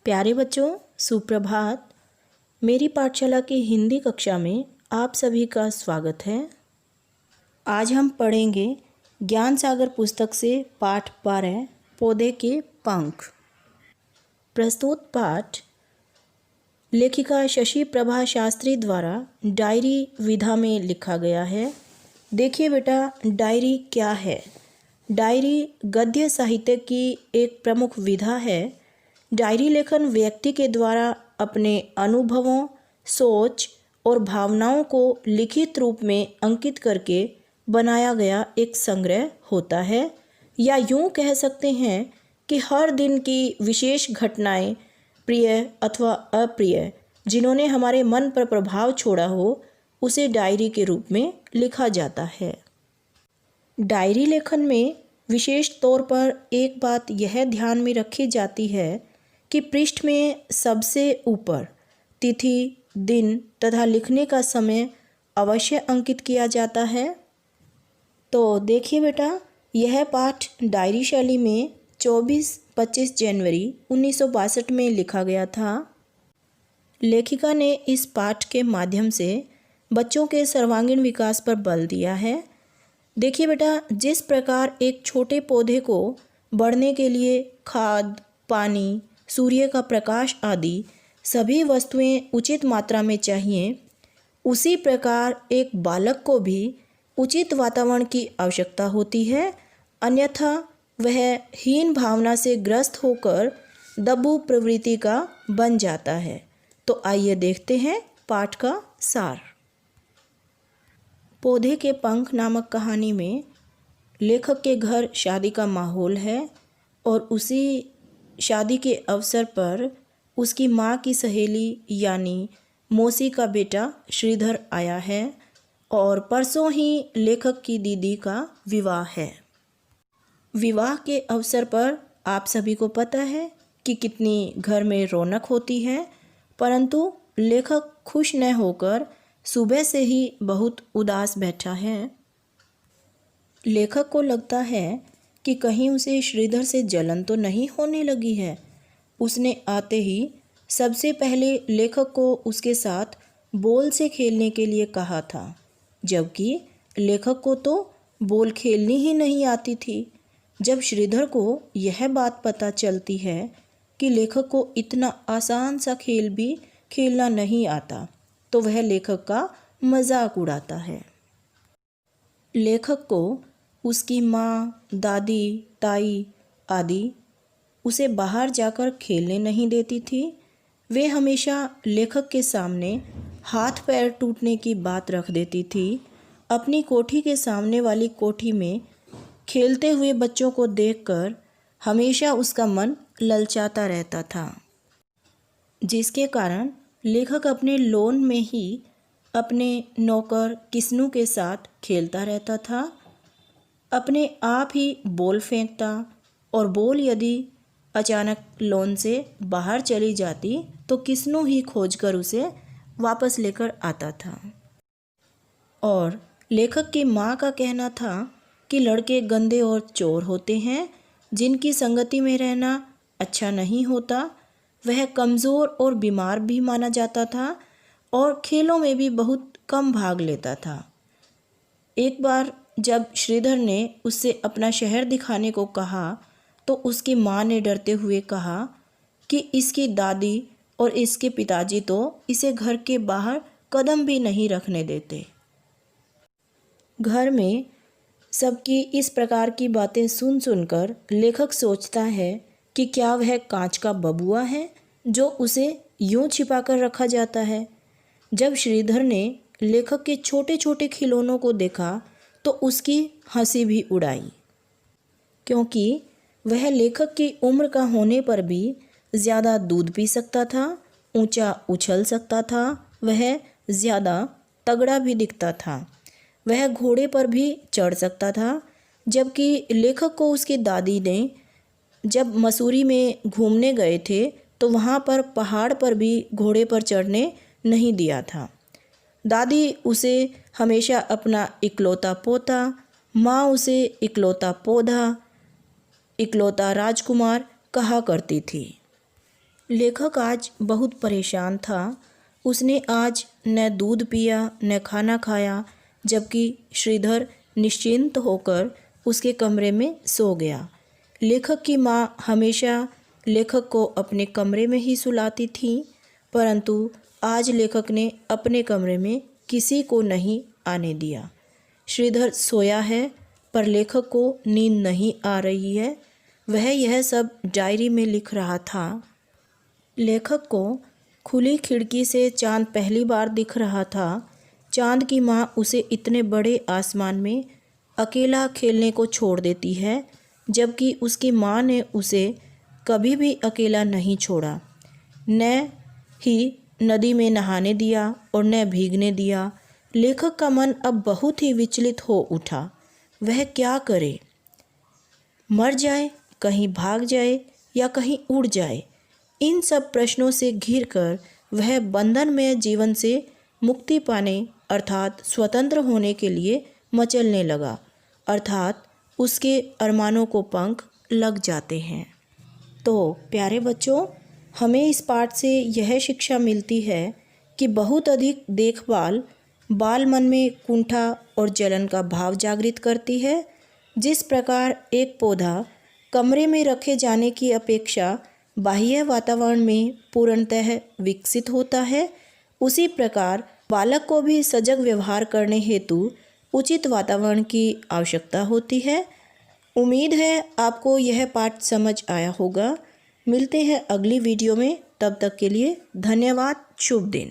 प्यारे बच्चों, सुप्रभात। मेरी पाठशाला की हिंदी कक्षा में आप सभी का स्वागत है। आज हम पढ़ेंगे ज्ञान सागर पुस्तक से पाठ 12 पौधे के पंख। प्रस्तुत पाठ लेखिका शशि प्रभा शास्त्री द्वारा डायरी विधा में लिखा गया है। देखिए बेटा, डायरी क्या है। डायरी गद्य साहित्य की एक प्रमुख विधा है। डायरी लेखन व्यक्ति के द्वारा अपने अनुभवों, सोच और भावनाओं को लिखित रूप में अंकित करके बनाया गया एक संग्रह होता है, या यूँ कह सकते हैं कि हर दिन की विशेष घटनाएं, प्रिय अथवा अप्रिय, जिन्होंने हमारे मन पर प्रभाव छोड़ा हो, उसे डायरी के रूप में लिखा जाता है। डायरी लेखन में विशेष तौर पर एक बात यह ध्यान में रखी जाती है कि पृष्ठ में सबसे ऊपर तिथि, दिन तथा लिखने का समय अवश्य अंकित किया जाता है। तो देखिए बेटा, यह पाठ डायरी शैली में 24-25 जनवरी 1962 में लिखा गया था। लेखिका ने इस पाठ के माध्यम से बच्चों के सर्वांगीण विकास पर बल दिया है। देखिए बेटा, जिस प्रकार एक छोटे पौधे को बढ़ने के लिए खाद, पानी, सूर्य का प्रकाश आदि सभी वस्तुएं उचित मात्रा में चाहिए, उसी प्रकार एक बालक को भी उचित वातावरण की आवश्यकता होती है, अन्यथा वह हीन भावना से ग्रस्त होकर दब्बू प्रवृत्ति का बन जाता है। तो आइए देखते हैं पाठ का सार। पौधे के पंख नामक कहानी में लेखक के घर शादी का माहौल है और उसी शादी के अवसर पर उसकी माँ की सहेली यानी मौसी का बेटा श्रीधर आया है और परसों ही लेखक की दीदी का विवाह है। विवाह के अवसर पर आप सभी को पता है कि कितनी घर में रौनक होती है, परंतु लेखक खुश न होकर सुबह से ही बहुत उदास बैठा है। लेखक को लगता है कि कहीं उसे श्रीधर से जलन तो नहीं होने लगी है। उसने आते ही सबसे पहले लेखक को उसके साथ बॉल से खेलने के लिए कहा था, जबकि लेखक को तो बॉल खेलनी ही नहीं आती थी। जब श्रीधर को यह बात पता चलती है कि लेखक को इतना आसान सा खेल भी खेलना नहीं आता, तो वह लेखक का मजाक उड़ाता है। लेखक को उसकी माँ, दादी, ताई आदि उसे बाहर जाकर खेलने नहीं देती थी। वे हमेशा लेखक के सामने हाथ पैर टूटने की बात रख देती थी। अपनी कोठी के सामने वाली कोठी में खेलते हुए बच्चों को देखकर हमेशा उसका मन ललचाता रहता था, जिसके कारण लेखक अपने लॉन में ही अपने नौकर किस्नू के साथ खेलता रहता था। अपने आप ही बॉल फेंकता और बॉल यदि अचानक लॉन से बाहर चली जाती तो किस्नू ही खोजकर उसे वापस लेकर आता था। और लेखक की माँ का कहना था कि लड़के गंदे और चोर होते हैं, जिनकी संगति में रहना अच्छा नहीं होता। वह कमज़ोर और बीमार भी माना जाता था और खेलों में भी बहुत कम भाग लेता था। एक बार जब श्रीधर ने उससे अपना शहर दिखाने को कहा तो उसकी माँ ने डरते हुए कहा कि इसकी दादी और इसके पिताजी तो इसे घर के बाहर कदम भी नहीं रखने देते। घर में सबकी इस प्रकार की बातें सुन सुनकर लेखक सोचता है कि क्या वह कांच का बबुआ है जो उसे यूं छिपा कर रखा जाता है। जब श्रीधर ने लेखक के छोटे छोटे खिलौनों को देखा तो उसकी हंसी भी उड़ाई, क्योंकि वह लेखक की उम्र का होने पर भी ज़्यादा दूध पी सकता था, ऊंचा उछल सकता था, वह ज़्यादा तगड़ा भी दिखता था, वह घोड़े पर भी चढ़ सकता था। जबकि लेखक को उसकी दादी ने जब मसूरी में घूमने गए थे तो वहाँ पर पहाड़ पर भी घोड़े पर चढ़ने नहीं दिया था। दादी उसे हमेशा अपना इकलौता पोता, माँ उसे इकलौता पौधा, इकलौता राजकुमार कहा करती थी। लेखक आज बहुत परेशान था। उसने आज न दूध पिया न खाना खाया, जबकि श्रीधर निश्चिंत होकर उसके कमरे में सो गया। लेखक की माँ हमेशा लेखक को अपने कमरे में ही सुलाती थी, परंतु आज लेखक ने अपने कमरे में किसी को नहीं आने दिया। श्रीधर सोया है, पर लेखक को नींद नहीं आ रही है। वह यह सब डायरी में लिख रहा था। लेखक को खुली खिड़की से चांद पहली बार दिख रहा था। चांद की माँ उसे इतने बड़े आसमान में अकेला खेलने को छोड़ देती है, जबकि उसकी माँ ने उसे कभी भी अकेला नहीं छोड़ा। न ही नदी में नहाने दिया और न भीगने दिया। लेखक का मन अब बहुत ही विचलित हो उठा। वह क्या करे? मर जाए, कहीं भाग जाए या कहीं उड़ जाए? इन सब प्रश्नों से घिरकर वह बंधनमय जीवन से मुक्ति पाने अर्थात स्वतंत्र होने के लिए मचलने लगा। अर्थात उसके अरमानों को पंख लग जाते हैं। तो प्यारे बच्चों, हमें इस पाठ से यह शिक्षा मिलती है कि बहुत अधिक देखभाल बाल मन में कुंठा और जलन का भाव जागृत करती है। जिस प्रकार एक पौधा कमरे में रखे जाने की अपेक्षा बाह्य वातावरण में पूर्णतः विकसित होता है, उसी प्रकार बालक को भी सजग व्यवहार करने हेतु उचित वातावरण की आवश्यकता होती है। उम्मीद है आपको यह पाठ समझ आया होगा। मिलते हैं अगली वीडियो में, तब तक के लिए धन्यवाद। शुभ दिन।